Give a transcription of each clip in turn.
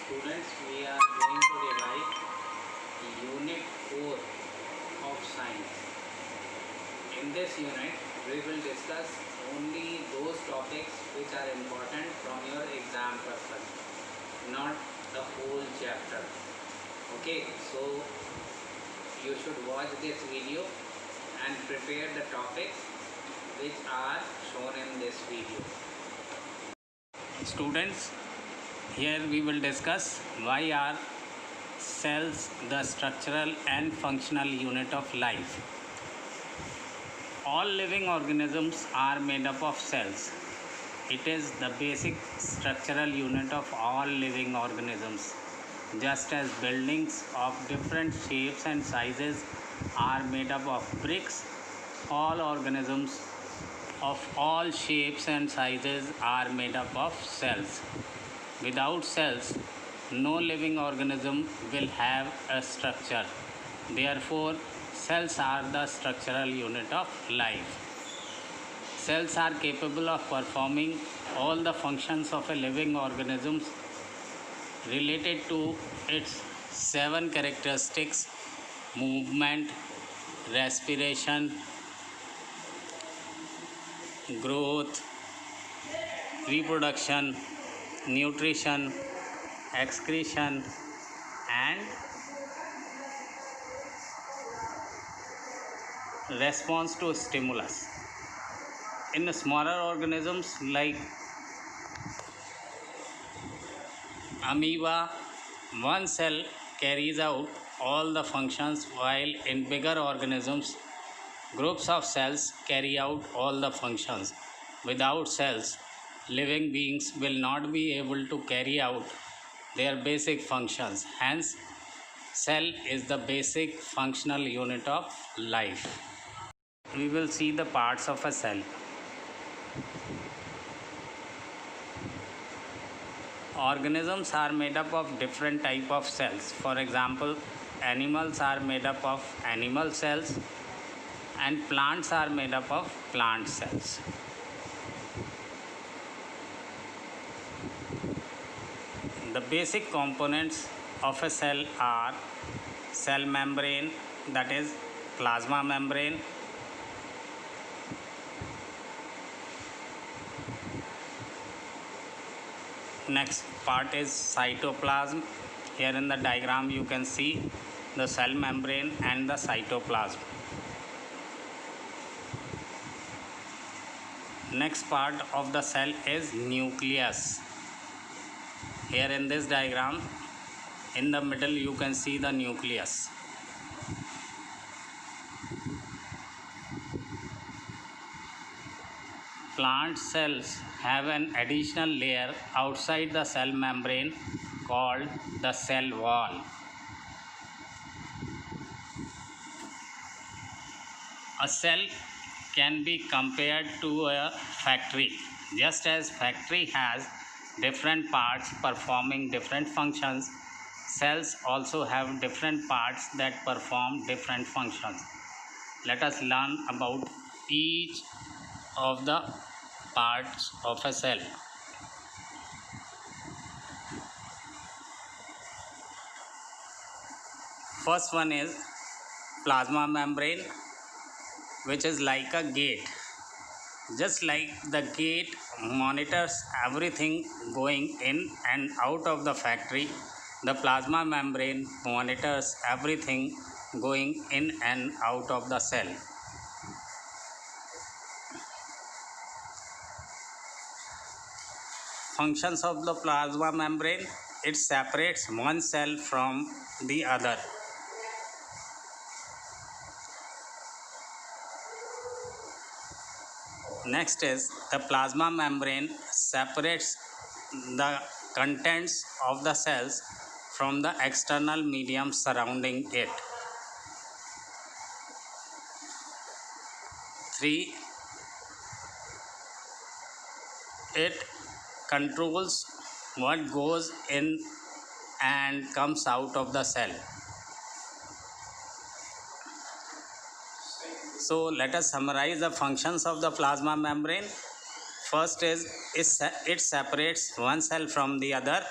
Students, we are going to revise Unit 4 of Science. In this unit, we will discuss only those topics which are important from your exam purpose, not the whole chapter. Okay, so you should watch this video and prepare the topics which are shown in this video. Students, here we will discuss why are cells the structural and functional unit of life. All living organisms are made up of cells. It is the basic structural unit of all living organisms. Just as buildings of different shapes and sizes are made up of bricks, all organisms of all shapes and sizes are made up of cells. Without cells, no living organism will have a structure. Therefore, cells are the structural unit of life. Cells are capable of performing all the functions of a living organism related to its 7 characteristics: movement, respiration, growth, reproduction, nutrition, excretion, and response to stimulus. In smaller organisms like amoeba, one cell carries out all the functions, while in bigger organisms, groups of cells carry out all the functions. Without cells, living beings will not be able to carry out their basic functions. Hence, cell is the basic functional unit of life. We will see the parts of a cell. Organisms are made up of different type of cells. For example, animals are made up of animal cells and plants are made up of plant cells. The basic components of a cell are cell membrane, that is plasma membrane, next part is cytoplasm. Here in the diagram you can see the cell membrane and the cytoplasm. Next part of the cell is nucleus. Here in this diagram, in the middle you can see the nucleus. Plant cells have an additional layer outside the cell membrane called the cell wall. A cell can be compared to a factory. Just as factory has different parts performing different functions, cells also have different parts that perform different functions. Let us learn about each of the parts of a cell. First one is plasma membrane, which is like a gate. Just like the gate monitors everything going in and out of the factory, the plasma membrane monitors everything going in and out of the cell. Functions of the plasma membrane: it separates one cell from the other. Next is the plasma membrane separates the contents of the cells from the external medium surrounding it. 3. It controls what goes in and comes out of the cell. So let us summarize the functions of the plasma membrane. First is it separates one cell from the other.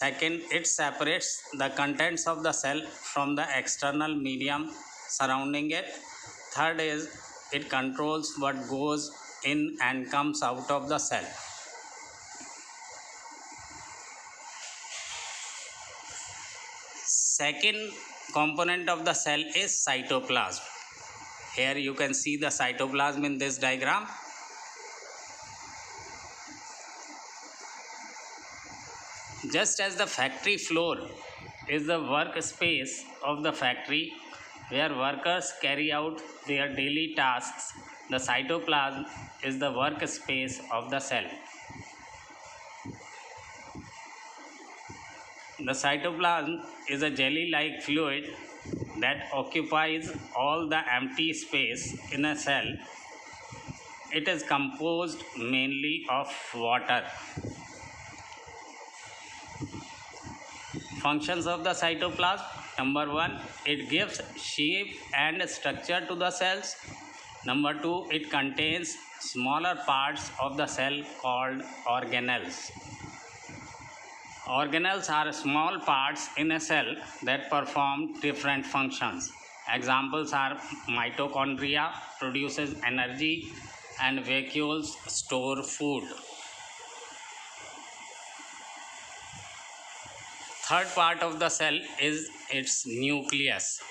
Second, it separates the contents of the cell from the external medium surrounding it. Third is it controls what goes in and comes out of the cell. Second component of the cell is cytoplasm. Here you can see the cytoplasm in this diagram. Just as the factory floor is the workspace of the factory where workers carry out their daily tasks, the cytoplasm is the workspace of the cell. The cytoplasm is a jelly-like fluid that occupies all the empty space in a cell. It is composed mainly of water. Functions of the cytoplasm: number 1, it gives shape and structure to the cells. Number 2, it contains smaller parts of the cell called organelles. Organelles are small parts in a cell that perform different functions. Examples are mitochondria produces energy and vacuoles store food. Third part of the cell is its nucleus.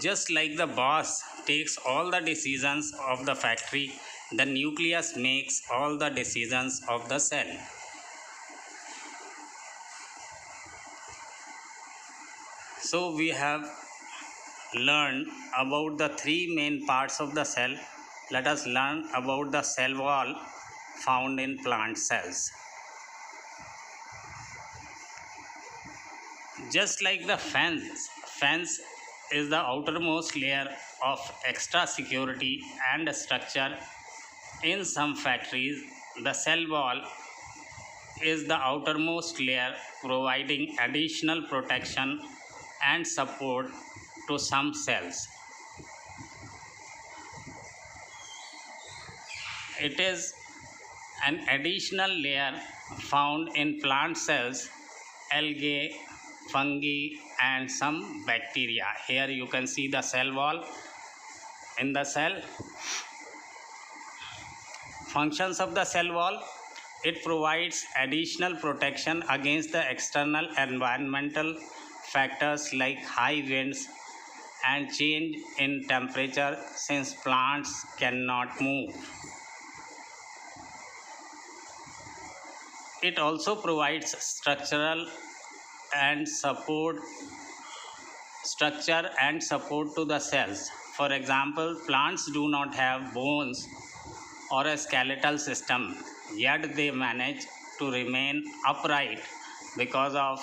Just like the boss takes all the decisions of the factory, the nucleus makes all the decisions of the cell. So we have learned about the three main parts of the cell. Let us learn about the cell wall found in plant cells. Just like the fence is the outermost layer of extra security and structure in some factories, the cell wall is the outermost layer providing additional protection and support to some cells. It is an additional layer found in plant cells, algae, fungi, and some bacteria. Here you can see the cell wall in the cell. Functions of the cell wall: it provides additional protection against the external environmental factors like high winds and change in temperature since plants cannot move. It also provides structure and support to the cells. For example, plants do not have bones or a skeletal system, yet they manage to remain upright because of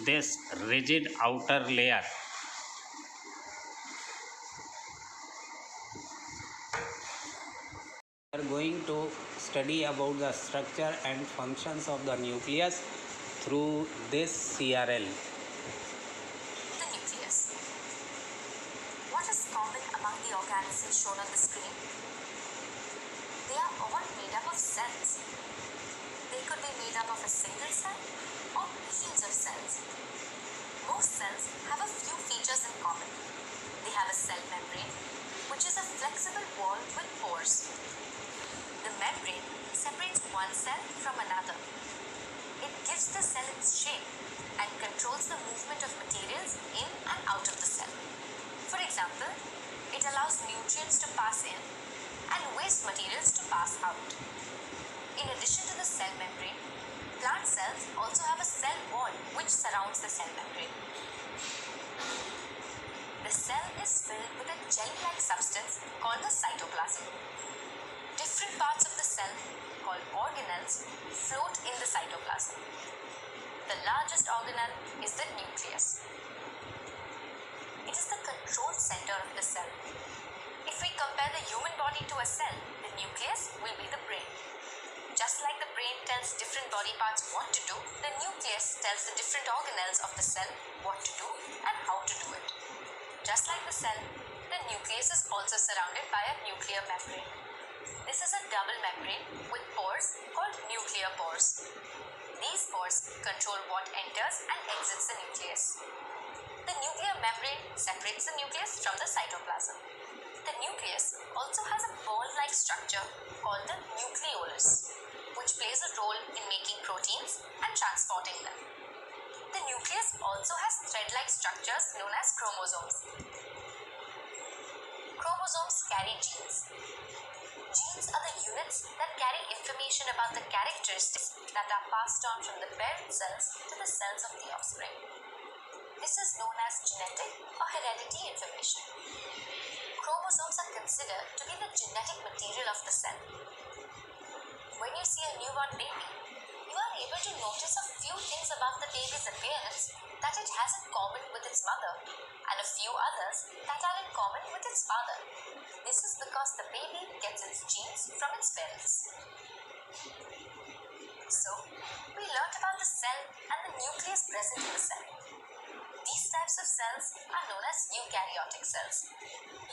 this rigid outer layer. We are going to study about the structure and functions of the nucleus through this CRL. The nucleus. What is common among the organisms shown on the screen? They are all made up of cells. They could be made up of a single cell or millions of cells. Most cells have a few features in common. They have a cell membrane, which is a flexible wall with pores. The membrane separates one cell from another. It gives the cell its shape and controls the movement of materials in and out of the cell. For example, it allows nutrients to pass in and waste materials to pass out. In addition to the cell membrane, plant cells also have a cell wall which surrounds the cell membrane. The cell is filled with a jelly-like substance called the cytoplasm. Different parts of the cell, called organelles, float in the cytoplasm. The largest organelle is the nucleus. It is the control center of the cell. If we compare the human body to a cell, the nucleus will be the brain. Just like the brain tells different body parts what to do, the nucleus tells the different organelles of the cell what to do and how to do it. Just like the cell, the nucleus is also surrounded by a nuclear membrane. This is a double membrane with pores called nuclear pores. These pores control what enters and exits the nucleus. The nuclear membrane separates the nucleus from the cytoplasm. The nucleus also has a ball-like structure called the nucleolus, which plays a role in making proteins and transporting them. The nucleus also has thread-like structures known as chromosomes. Chromosomes carry genes. Genes are the units that carry information about the characteristics that are passed on from the parent cells to the cells of the offspring. This is known as genetic or heredity information. Chromosomes are considered to be the genetic material of the cell. When you see a newborn baby, you are able to notice a few things about the baby's appearance that it has in common with its mother, and a few others that are in common with its father. This is because the baby gets its genes from its parents. So, we learnt about the cell and the nucleus present in the cell. These types of cells are known as eukaryotic cells.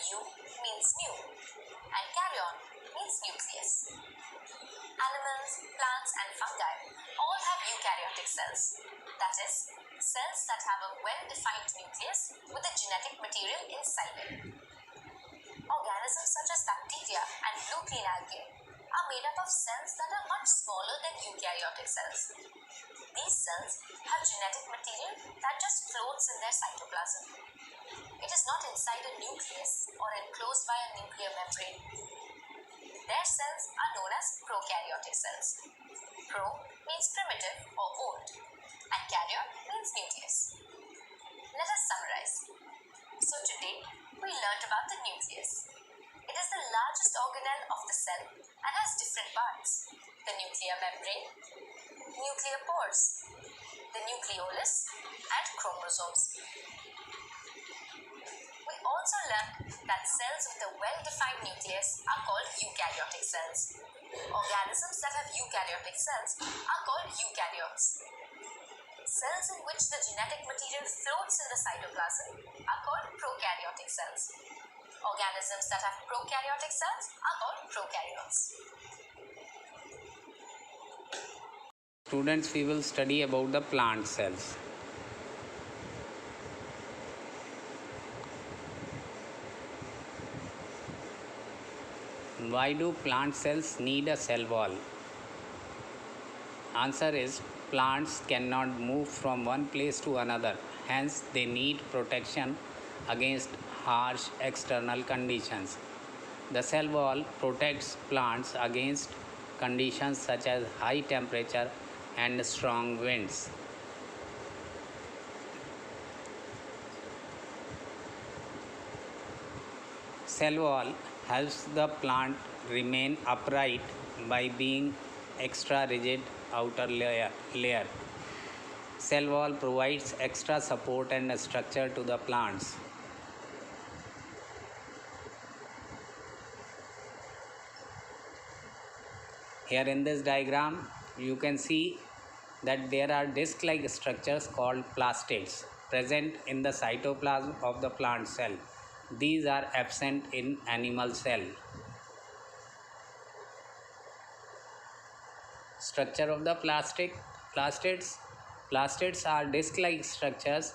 Eu means new and karyon means nucleus. Animals, plants and fungi all have eukaryotic cells. That is, cells that have a well-defined nucleus with the genetic material inside it. Organisms such as bacteria and blue green algae are made up of cells that are much smaller than eukaryotic cells. These cells have genetic material that just floats in their cytoplasm. It is not inside a nucleus or enclosed by a nuclear membrane. Their cells are known as prokaryotic cells. Pro means primitive or old, and karyon means nucleus. Let us summarize. So today, we learnt about the nucleus. It is the largest organelle of the cell and has different parts: the nuclear membrane, nuclear pores, the nucleolus, and chromosomes. We also learned that cells with a well-defined nucleus are called eukaryotic cells. Organisms that have eukaryotic cells are called eukaryotes. Cells in which the genetic material floats in the cytoplasm are called prokaryotic cells. Organisms that have prokaryotic cells are called prokaryotes. Students, we will study about the plant cells. Why do plant cells need a cell wall? Answer is, plants cannot move from one place to another, hence they need protection against harsh external conditions. The cell wall protects plants against conditions such as high temperature and strong winds. Cell wall helps the plant remain upright by being extra rigid outer layer. Cell wall provides extra support and structure to the plants. Here in this diagram, you can see that there are disc-like structures called plastids present in the cytoplasm of the plant cell. These are absent in animal cell. Structure of the plastids. Plastids are disc-like structures.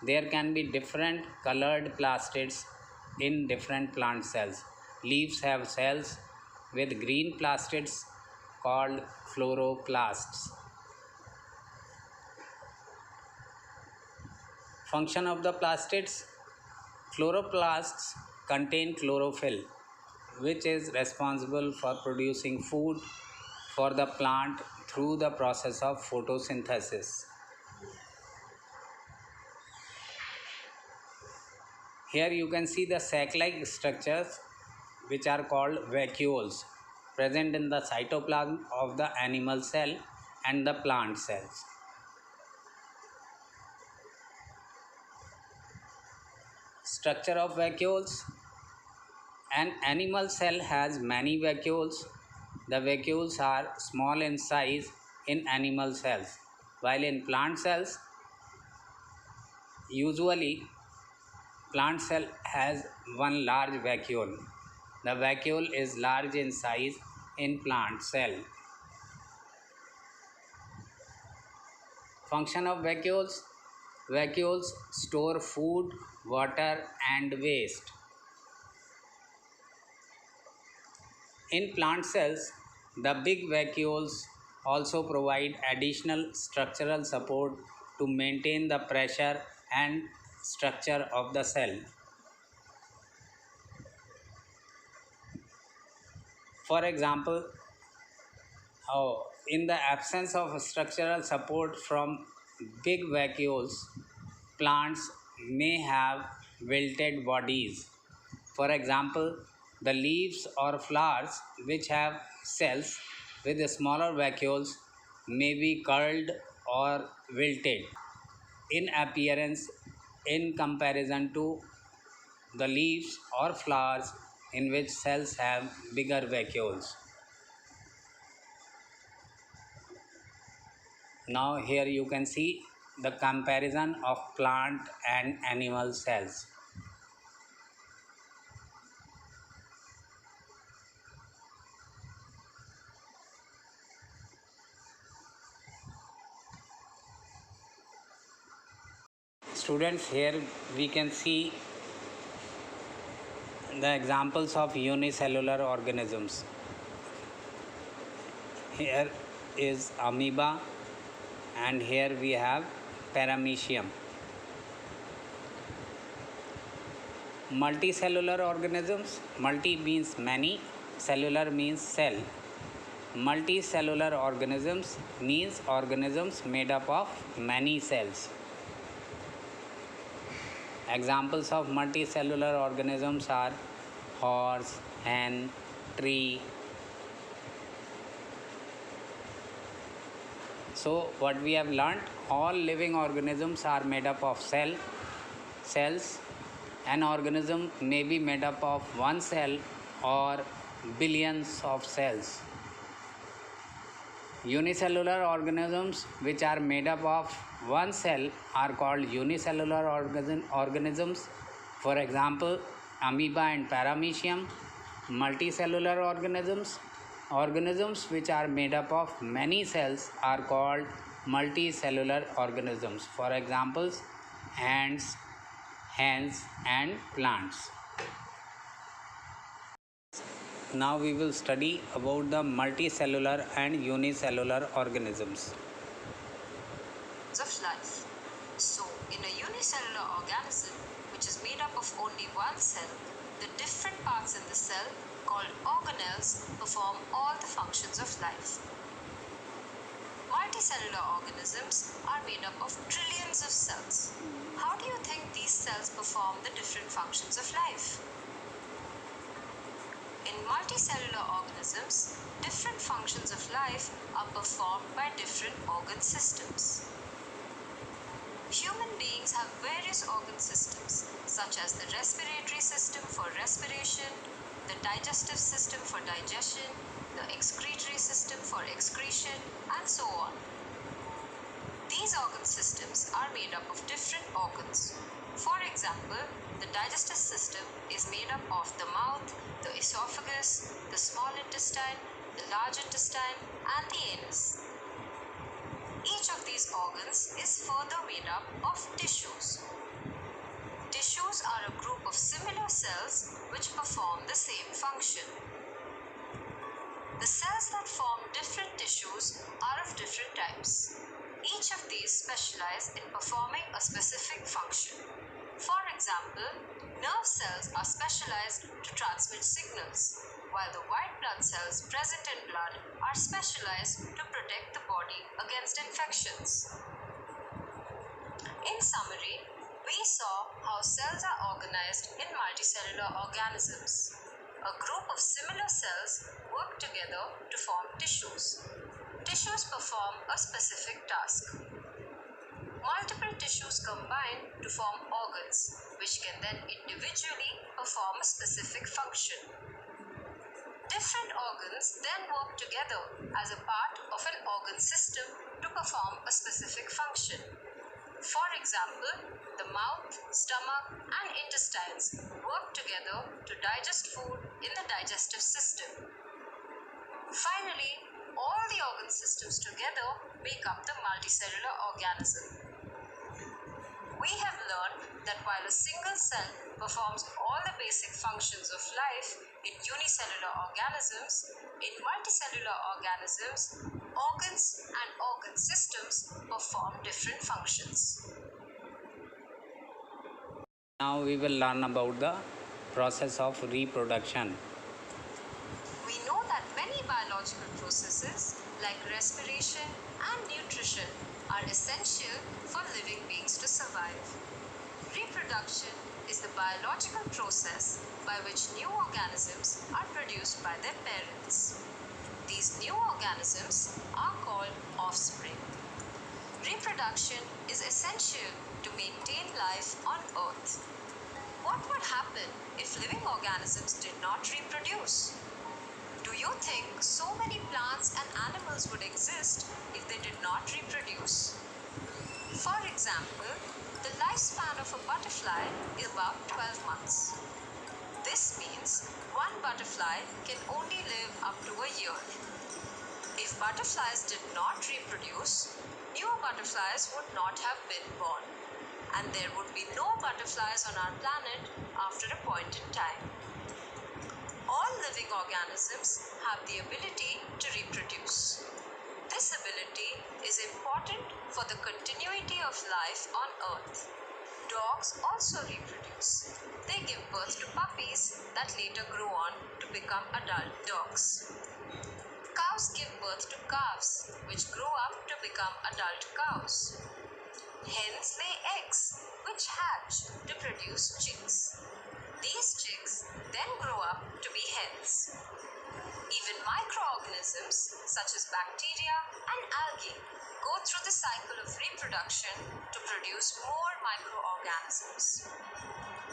There can be different colored plastids in different plant cells. Leaves have cells with green plastids called chloroplasts. Function of the plastids. Chloroplasts contain chlorophyll, which is responsible for producing food for the plant through the process of photosynthesis. Here you can see the sac-like structures which are called vacuoles present in the cytoplasm of the animal cell and the plant cells. Structure of vacuoles. An animal cell has many vacuoles. The vacuoles are small in size in animal cells, while in plant cells, usually plant cell has one large vacuole. The vacuole is large in size in plant cell. Function of vacuoles. Vacuoles store food, water and waste. In plant cells, the big vacuoles also provide additional structural support to maintain the pressure and structure of the cell. For example, in the absence of structural support from big vacuoles, plants may have wilted bodies. For example, the leaves or flowers which have cells with smaller vacuoles may be curled or wilted in appearance in comparison to the leaves or flowers in which cells have bigger vacuoles. Now here you can see the comparison of plant and animal cells. Students, here we can see the examples of unicellular organisms. Here is amoeba and here we have paramecium. Multicellular organisms. Multi means many, cellular means cell. Multicellular organisms means organisms made up of many cells. Examples of multicellular organisms are horse, hen, tree. So what we have learnt, all living organisms are made up of cells. An organism may be made up of one cell or billions of cells. Unicellular organisms which are made up of one cell are called unicellular organisms. For example, amoeba and paramecium. Multicellular organisms which are made up of many cells are called multicellular organisms. For examples, ants, hens and plants. Now we will study about the multicellular and unicellular organisms. Of life. So, in a unicellular organism, which is made up of only one cell, the different parts in the cell, called organelles, perform all the functions of life. Multicellular organisms are made up of trillions of cells. How do you think these cells perform the different functions of life? In multicellular organisms, different functions of life are performed by different organ systems. Human beings have various organ systems, such as the respiratory system for respiration, the digestive system for digestion, the excretory system for excretion, and so on. These organ systems are made up of different organs. For example, the digestive system is made up of the mouth, the esophagus, the small intestine, the large intestine, and the anus. Each of these organs is further made up of tissues. Tissues are a group of similar cells which perform the same function. The cells that form different tissues are of different types. Each of these specialize in performing a specific function. For example, nerve cells are specialized to transmit signals, while the white blood cells present in blood are specialized to protect the body against infections. In summary, we saw how cells are organized in multicellular organisms. A group of similar cells work together to form tissues. Tissues perform a specific task. Multiple tissues combine to form organs, which can then individually perform a specific function. Different organs then work together as a part of an organ system to perform a specific function. For example, the mouth, stomach, and intestines work together to digest food, in the digestive system. Finally, all the organ systems together make up the multicellular organism. We have learned that while a single cell performs all the basic functions of life in unicellular organisms, in multicellular organisms, organs and organ systems perform different functions. Now we will learn about the process of reproduction. We know that many biological processes like respiration and nutrition are essential for living beings to survive. Reproduction is the biological process by which new organisms are produced by their parents. These new organisms are called offspring. Reproduction is essential to maintain life on Earth. What would happen if living organisms did not reproduce? Do you think so many plants and animals would exist if they did not reproduce? For example, the lifespan of a butterfly is about 12 months. This means one butterfly can only live up to a year. If butterflies did not reproduce, new butterflies would not have been born, and there would be no butterflies on our planet after a point in time. All living organisms have the ability to reproduce. This ability is important for the continuity of life on Earth. Dogs also reproduce. They give birth to puppies that later grow on to become adult dogs. Cows give birth to calves, which grow up to become adult cows. Hens lay eggs, which hatch to produce chicks. These chicks then grow up to be hens. Even microorganisms such as bacteria and algae go through the cycle of reproduction to produce more microorganisms.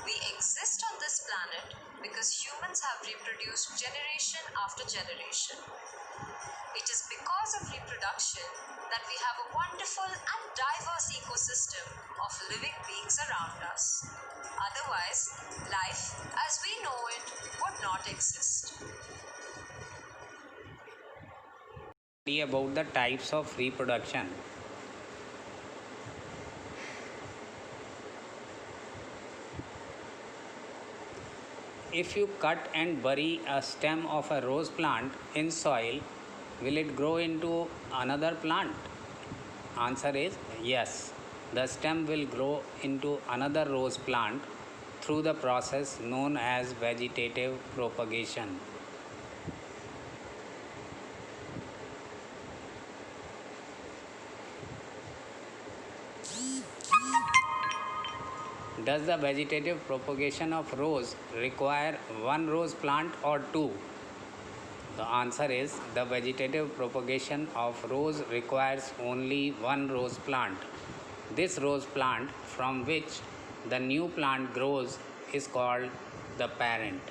We exist on this planet because humans have reproduced generation after generation. It is because of reproduction that we have a wonderful and diverse ecosystem of living beings around us. Otherwise, life as we know it would not exist. About the types of reproduction. If you cut and bury a stem of a rose plant in soil, will it grow into another plant? Answer is yes. The stem will grow into another rose plant through the process known as vegetative propagation. Does the vegetative propagation of rose require one rose plant or two? The answer is the vegetative propagation of rose requires only one rose plant. This rose plant from which the new plant grows is called the parent.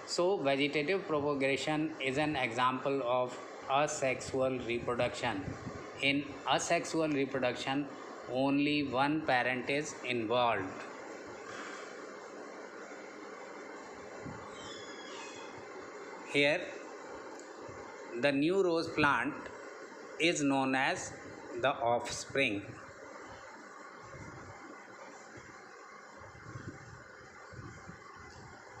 So, vegetative propagation is an example of asexual reproduction. In asexual reproduction, only one parent is involved. Here, the new rose plant is known as the offspring.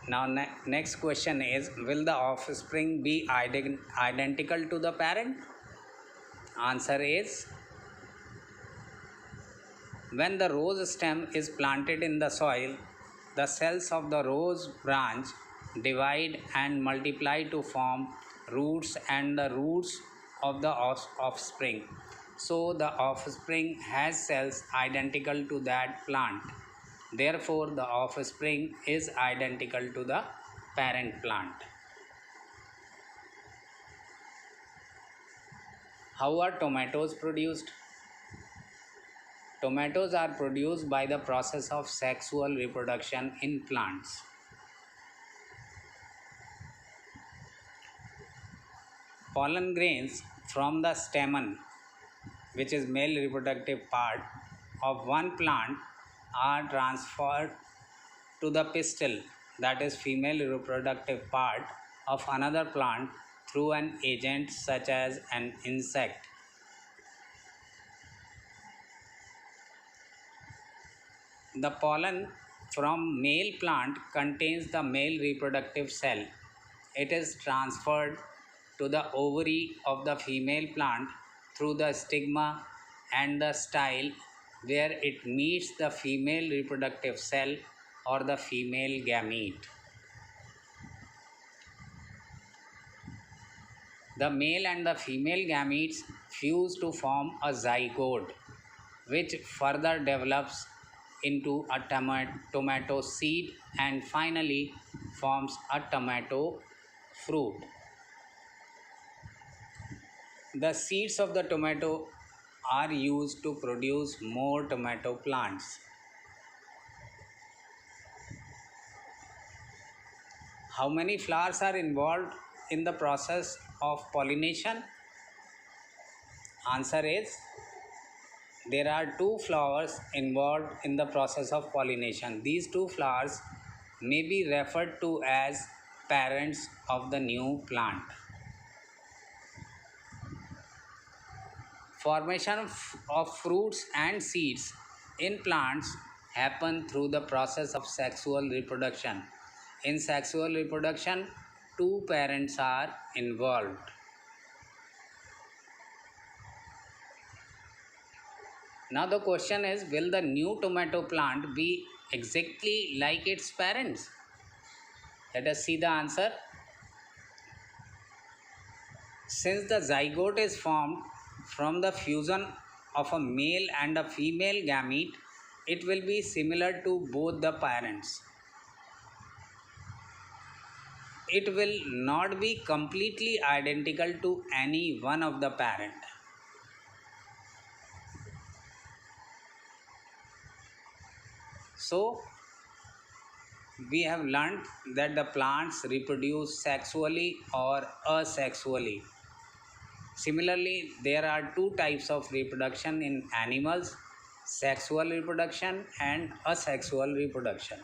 Now, next question is, will the offspring be identical to the parent? Answer is, when the rose stem is planted in the soil, the cells of the rose branch divide and multiply to form roots and the roots of the offspring. So, the offspring has cells identical to that plant. Therefore, the offspring is identical to the parent plant. How are tomatoes produced? Tomatoes are produced by the process of sexual reproduction in plants. Pollen grains from the stamen, which is male reproductive part of one plant, are transferred to the pistil, that is female reproductive part of another plant through an agent such as an insect. The pollen from male plant contains the male reproductive cell. It is transferred to the ovary of the female plant through the stigma and the style, where it meets the female reproductive cell or the female gamete. The male and the female gametes fuse to form a zygote, which further develops into a tomato seed and finally forms a tomato fruit. The seeds of the tomato are used to produce more tomato plants. How many flowers are involved in the process of pollination? Answer is there are two flowers involved in the process of pollination. These two flowers may be referred to as parents of the new plant. Formation of fruits and seeds in plants happen through the process of sexual reproduction. In sexual reproduction, two parents are involved. Now the question is, will the new tomato plant be exactly like its parents? Let us see the answer. Since the zygote is formed from the fusion of a male and a female gamete, it will be similar to both the parents. It will not be completely identical to any one of the parent. So, we have learned that the plants reproduce sexually or asexually. Similarly, there are two types of reproduction in animals: sexual reproduction and asexual reproduction.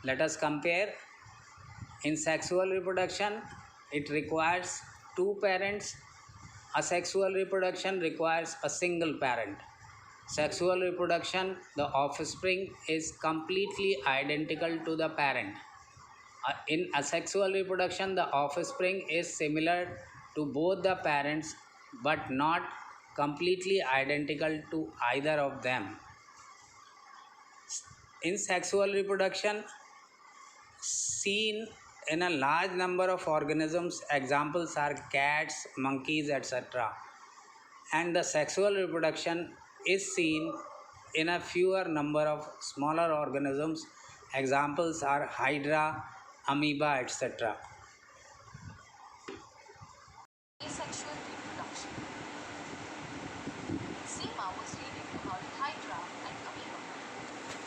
Let us compare. In sexual reproduction, it requires two parents. Asexual reproduction requires a single parent. Sexual reproduction, the offspring is completely identical to the parent. In asexual reproduction, the offspring is similar to both the parents but not completely identical to either of them. In sexual reproduction, seen in a large number of organisms, examples are cats, monkeys, etc. And the sexual reproduction is seen in a fewer number of smaller organisms, examples are hydra, amoeba, etc. Asexual reproduction. Seema was reading about Hydra and amoeba.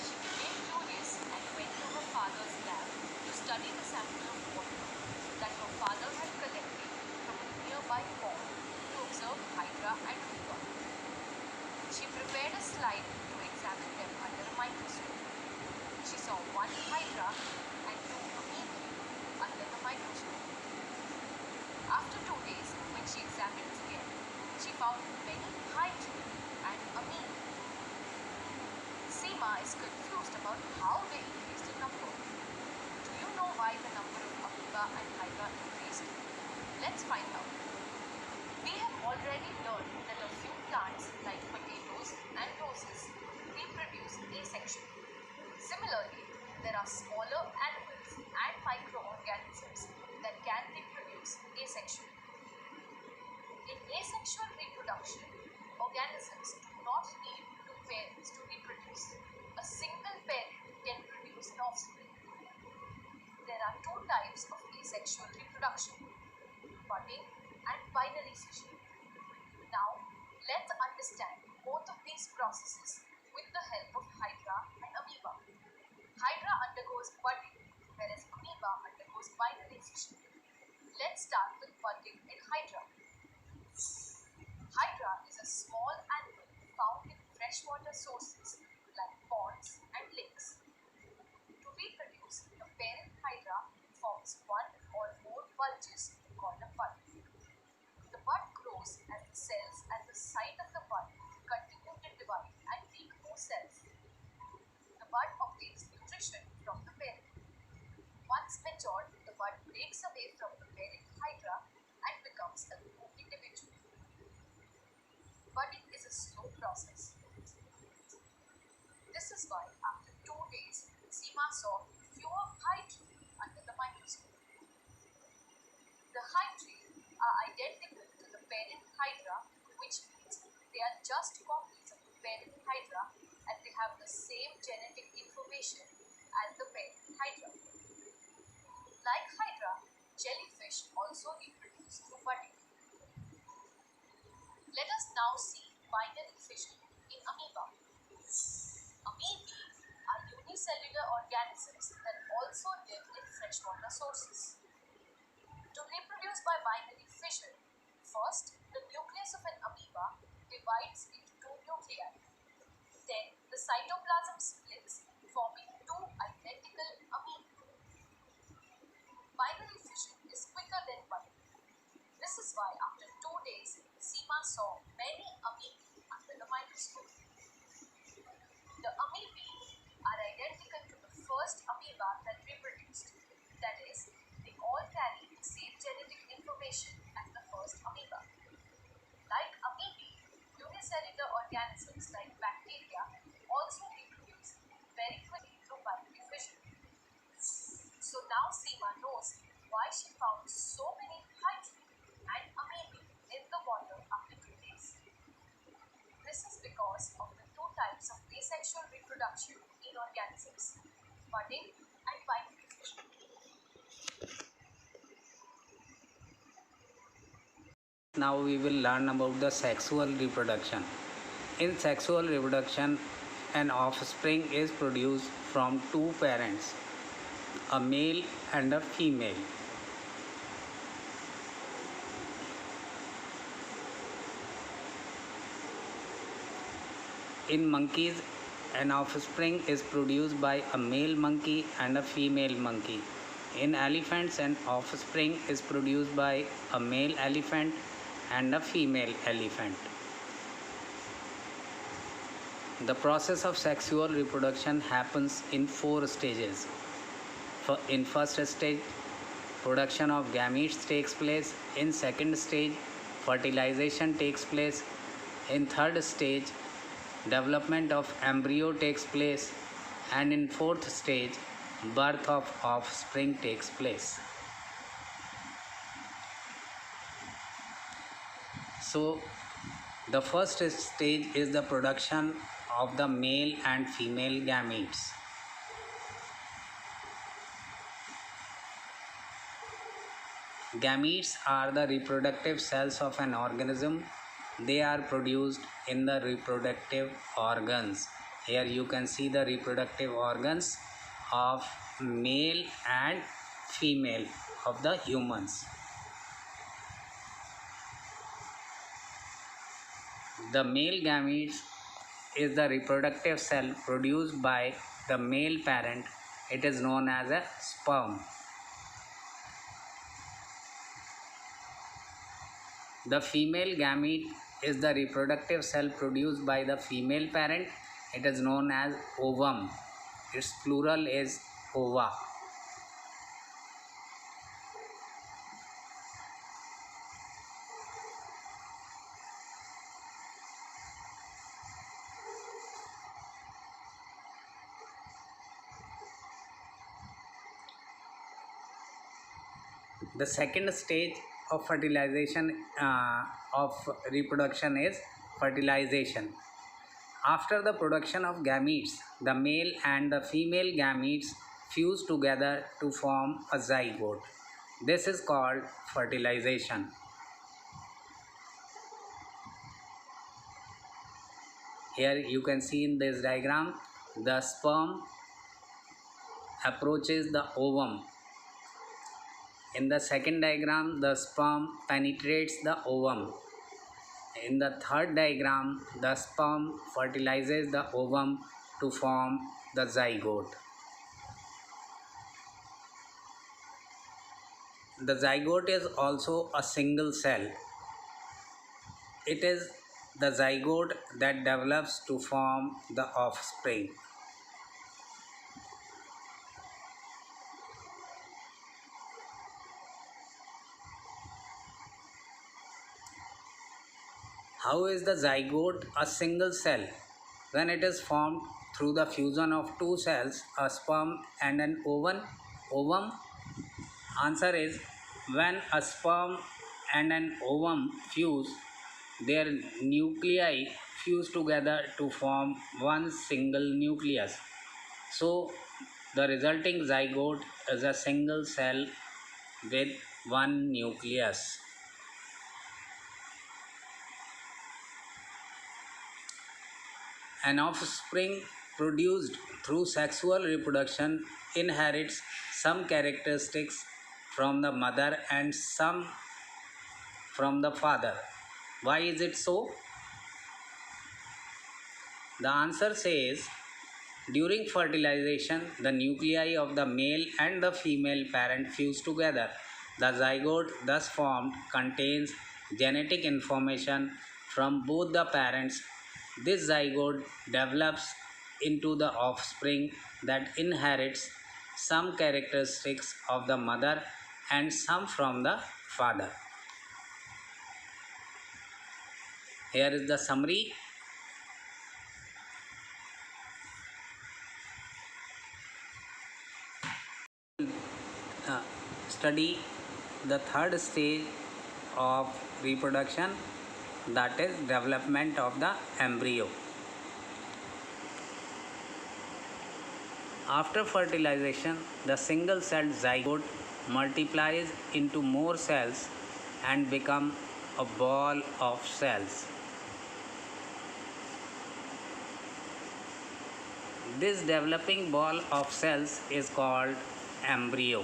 She became curious and went to her father's lab to study the sample of water that her father had collected from a nearby pond to observe Hydra and amoeba. She prepared a slide to examine them under a microscope. She saw one Hydra and two amoeba under the microscope. After 2 days, when she examined again, she found many Hydra and amoeba. Seema is confused about how they increased in number. Do you know why the number of amoeba and Hydra increased? Let's find out. We have already learned that a few plants like potatoes and roses reproduce asexually. Similarly, there are smaller animals and microorganisms that can reproduce asexually. In asexual reproduction, organisms do not need two parents to reproduce. A single parent can produce an offspring. There are two types of asexual reproduction: budding and binary fission. Now, let's understand both of these processes Once matured, the bud breaks away from the parent hydra and becomes a new individual. Budding is a slow process. This is why after 2 days, Seema saw fewer hydra under the microscope. The hydra are identical to the parent hydra, which means they are just copies of the parent hydra and they have the same genetic information as the parent hydra. Like hydra, jellyfish also reproduce through budding. Let us now see binary fission in amoeba. Amoebae are unicellular organisms that also live in freshwater sources. To reproduce by binary fission, first the nucleus of an amoeba divides into two nuclei. Then the cytoplasm splits, forming two identical amoebae. Binary fission is quicker than budding. This is why after 2 days, Seema saw many amoebae under the microscope. The amoebae are identical to the first amoeba that reproduced. That is, they all carry the same genetic information as the first amoeba. Like amoebae, unicellular organisms like bacteria also reproduce very quickly through binary fission. So now Seema knows why she found so many hydra and amoebae in the water after 2 days. This is because of the two types of asexual reproduction in organisms, budding and binary fission. Now we will learn about the sexual reproduction. In sexual reproduction, an offspring is produced from two parents, a male and a female. In monkeys, an offspring is produced by a male monkey and a female monkey. In elephants, an offspring is produced by a male elephant and a female elephant. The process of sexual reproduction happens in 4 stages. In first stage, production of gametes takes place. In second stage, fertilization takes place. In third stage, development of embryo takes place. And in fourth stage, birth of offspring takes place. So, the first stage is the production of the male and female gametes. Gametes are the reproductive cells of an organism. They are produced in the reproductive organs. Here you can see the reproductive organs of male and female of the humans. The male gametes is the reproductive cell produced by the male parent. It is known as a sperm. The female gamete is the reproductive cell produced by the female parent. It is known as ovum. Its plural is ova. The second stage of fertilization of reproduction is fertilization. After the production of gametes, the male and the female gametes fuse together to form a zygote. This is called fertilization. Here you can see in this diagram, the sperm approaches the ovum. In the second diagram, the sperm penetrates the ovum. In the third diagram, the sperm fertilizes the ovum to form the zygote. The zygote is also a single cell. It is the zygote that develops to form the offspring. How is the zygote a single cell? When it is formed through the fusion of two cells, a sperm and an ovum? Answer is when a sperm and an ovum fuse, their nuclei fuse together to form one single nucleus. So, the resulting zygote is a single cell with one nucleus. An offspring produced through sexual reproduction inherits some characteristics from the mother and some from the father. Why is it so? The answer says during fertilization, the nuclei of the male and the female parent fuse together. The zygote thus formed contains genetic information from both the parents. This zygote develops into the offspring that inherits some characteristics of the mother and some from the father. Here is the summary. Study the third stage of reproduction, that is development of the embryo. After fertilization, the single celled zygote multiplies into more cells and become a ball of cells. This developing ball of cells is called embryo.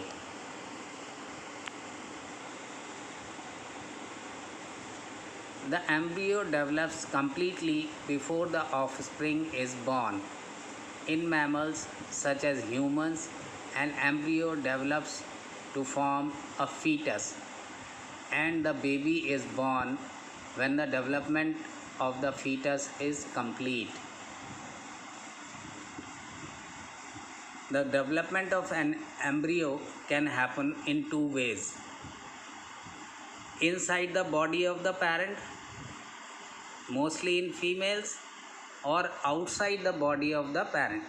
The embryo develops completely before the offspring is born. In mammals such as humans, an embryo develops to form a fetus, and the baby is born when the development of the fetus is complete. The development of an embryo can happen in two ways: inside the body of the parent, mostly in females, or outside the body of the parent.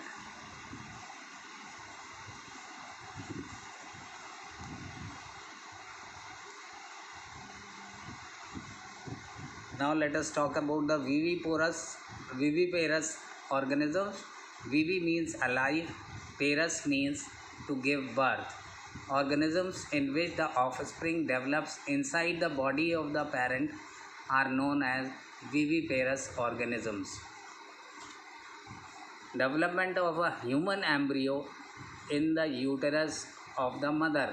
Now let us talk about the viviparous organisms. Vivi means alive, parous means to give birth. Organisms in which the offspring develops inside the body of the parent are known as viviparous organisms. Development of a human embryo in the uterus of the mother.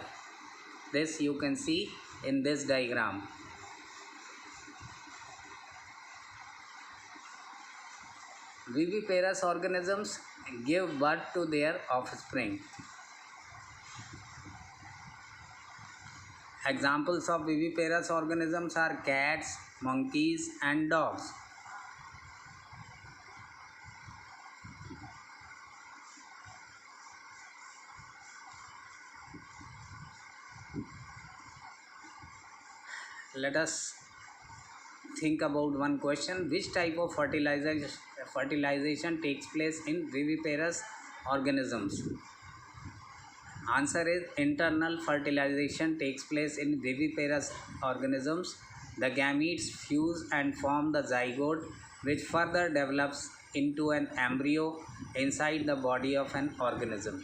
This you can see in this diagram. Viviparous organisms give birth to their offspring. Examples of viviparous organisms are cats, monkeys, and dogs. Let us think about one question: which type of fertilization takes place in viviparous organisms? Answer is internal fertilization takes place in viviparous organisms. The gametes fuse and form the zygote, which further develops into an embryo inside the body of an organism.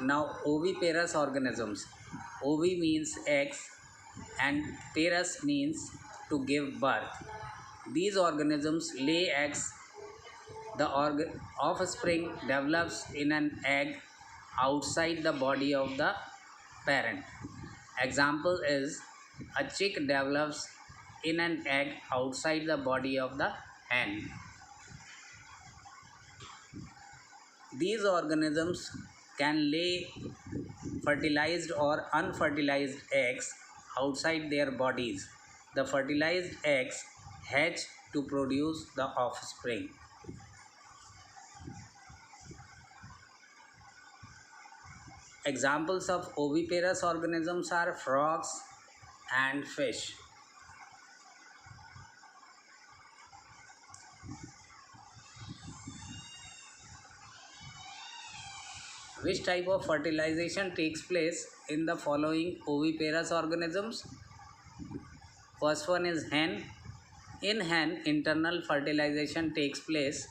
Now, oviparous organisms. Ovi means eggs and parous means to give birth. These organisms lay eggs. The offspring develops in an egg outside the body of the parent. Example is a chick develops in an egg outside the body of the hen. These organisms can lay fertilized or unfertilized eggs outside their bodies. The fertilized eggs hatch to produce the offspring. Examples of oviparous organisms are frogs, and fish. Which type of fertilization takes place in the following oviparous organisms? First one is hen. In hen, internal fertilization takes place,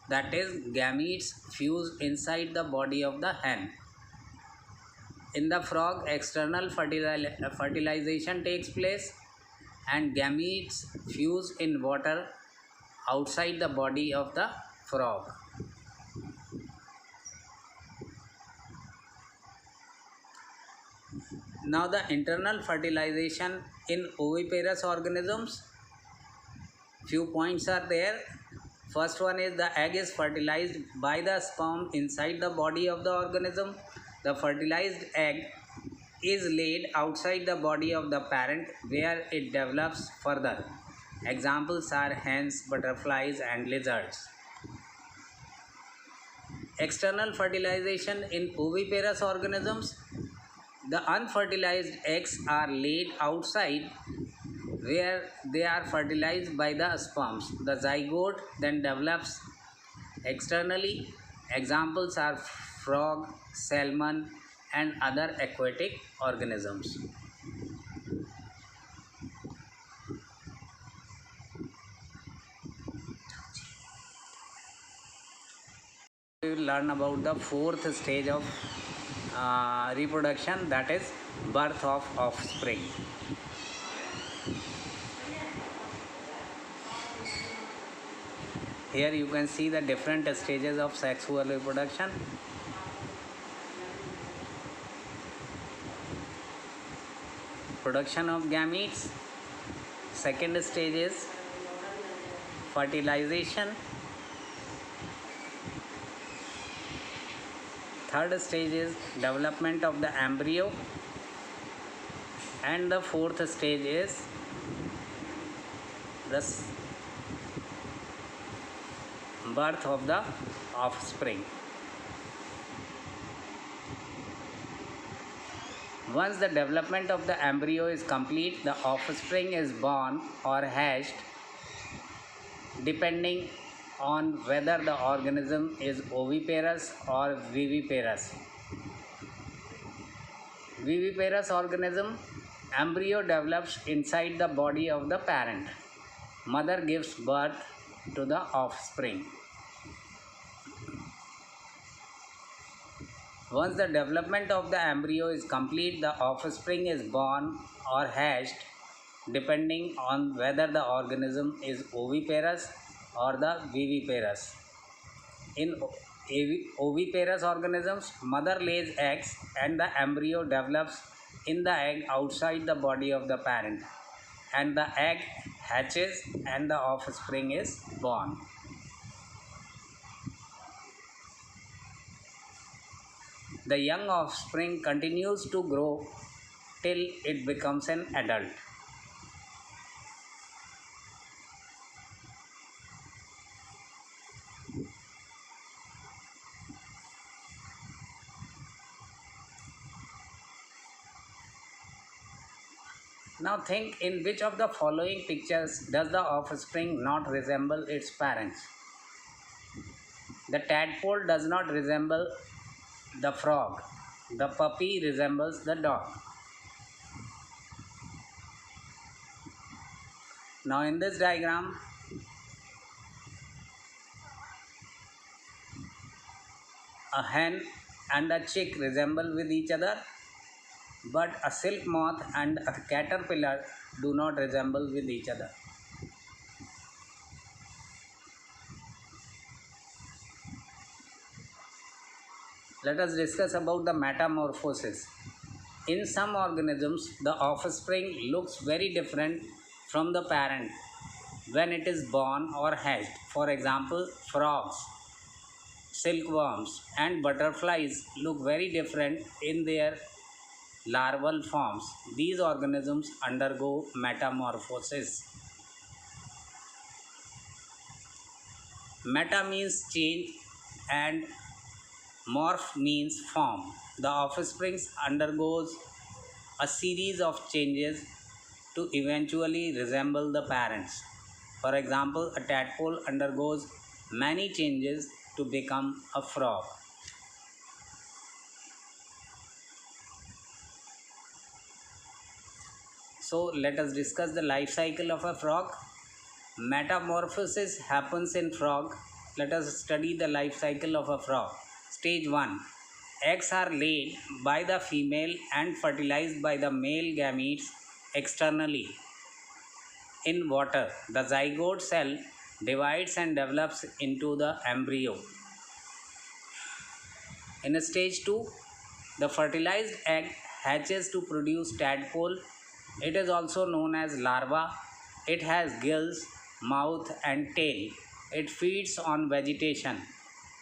that is, gametes fuse inside the body of the hen. In the frog, external fertilization takes place and gametes fuse in water outside the body of the frog. Now the internal fertilization in oviparous organisms, few points are there. First one is the egg is fertilized by the sperm inside the body of the organism. The fertilized egg is laid outside the body of the parent where it develops further. Examples are hens, butterflies and lizards. External fertilization in oviparous organisms. The unfertilized eggs are laid outside where they are fertilized by the sperms. The zygote then develops externally. Examples are frog, salmon and other aquatic organisms. We will learn about the fourth stage of reproduction, that is birth of offspring. Here you can see the different stages of sexual reproduction. Production of gametes. Second stage is fertilization. Third stage is development of the embryo. And the fourth stage is the birth of the offspring. Once the development of the embryo is complete, the offspring is born or hatched depending on whether the organism is oviparous or viviparous. Viviparous organism, embryo develops inside the body of the parent. Mother gives birth to the offspring. Once the development of the embryo is complete, the offspring is born or hatched depending on whether the organism is oviparous or the viviparous. In oviparous organisms, mother lays eggs and the embryo develops in the egg outside the body of the parent, and the egg hatches and the offspring is born. The young offspring continues to grow till it becomes an adult. Now think, in which of the following pictures does the offspring not resemble its parents? The tadpole does not resemble the frog. The puppy resembles the dog. Now in this diagram, a hen and a chick resemble with each other, but a silk moth and a caterpillar do not resemble with each other. Let us discuss about the metamorphosis. In some organisms, the offspring looks very different from the parent when it is born or hatched. For example, frogs, silkworms and butterflies look very different in their larval forms. These organisms undergo metamorphosis. Meta means change and morph means form. The offspring undergoes a series of changes to eventually resemble the parents. For example, a tadpole undergoes many changes to become a frog. So let us discuss the life cycle of a frog. Metamorphosis happens in frog. Let us study the life cycle of a frog. Stage 1. Eggs are laid by the female and fertilized by the male gametes externally in water. The zygote cell divides and develops into the embryo. In stage 2, the fertilized egg hatches to produce tadpole. It is also known as larva. It has gills, mouth and tail. It feeds on vegetation.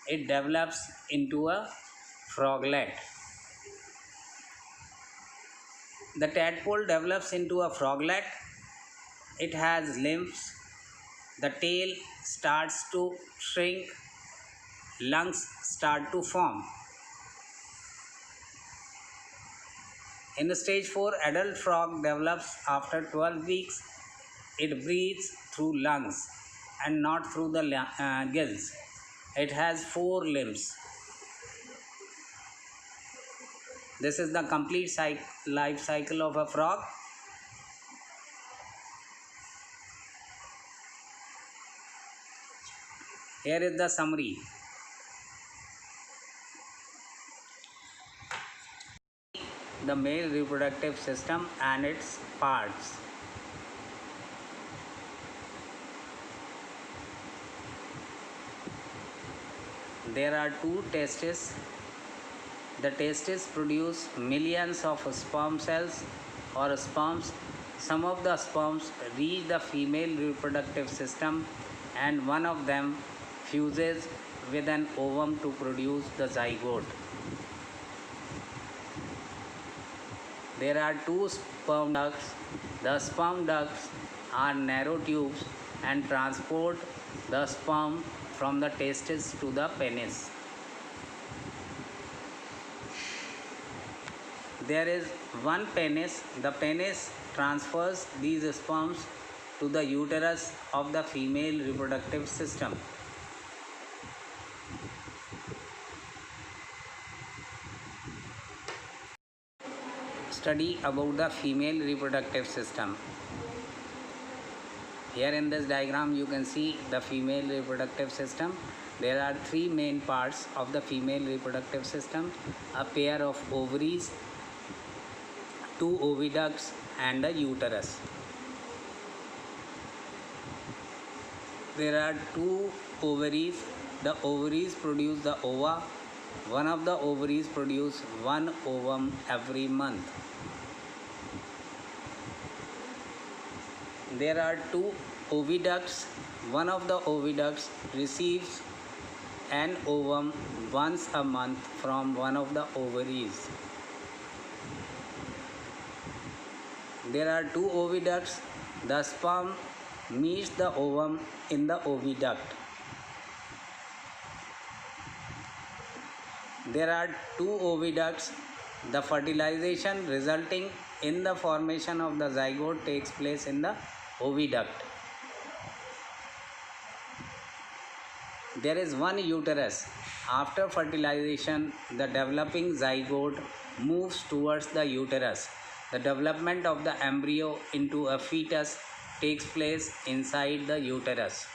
It develops into a froglet. The tadpole develops into a froglet. It has limbs. The tail starts to shrink. Lungs start to form. In stage 4, adult frog develops after 12 weeks. It breathes through lungs and not through the gills. It has 4 limbs. This is the complete life cycle of a frog. Here is the summary. The male reproductive system and its parts. There are 2 testes. The testes produce millions of sperm cells or sperms. Some of the sperms reach the female reproductive system and one of them fuses with an ovum to produce the zygote. There are 2 sperm ducts. The sperm ducts are narrow tubes and transport the sperm from the testes to the penis. There is one penis. The penis transfers these sperms to the uterus of the female reproductive system. Study about the female reproductive system. Here in this diagram you can see the female reproductive system. There are 3 main parts of the female reproductive system: a pair of ovaries, 2 oviducts and a uterus. There are 2 ovaries. The ovaries produce the ova. One of the ovaries produce 1 ovum every month. There are 2 oviducts. One of the oviducts receives an ovum once a month from one of the ovaries. There are 2 oviducts. The sperm meets the ovum in the oviduct. There are 2 oviducts. The fertilization resulting in the formation of the zygote takes place in the oviduct. There is 1 uterus. After fertilization, the developing zygote moves towards the uterus. The development of the embryo into a fetus takes place inside the uterus.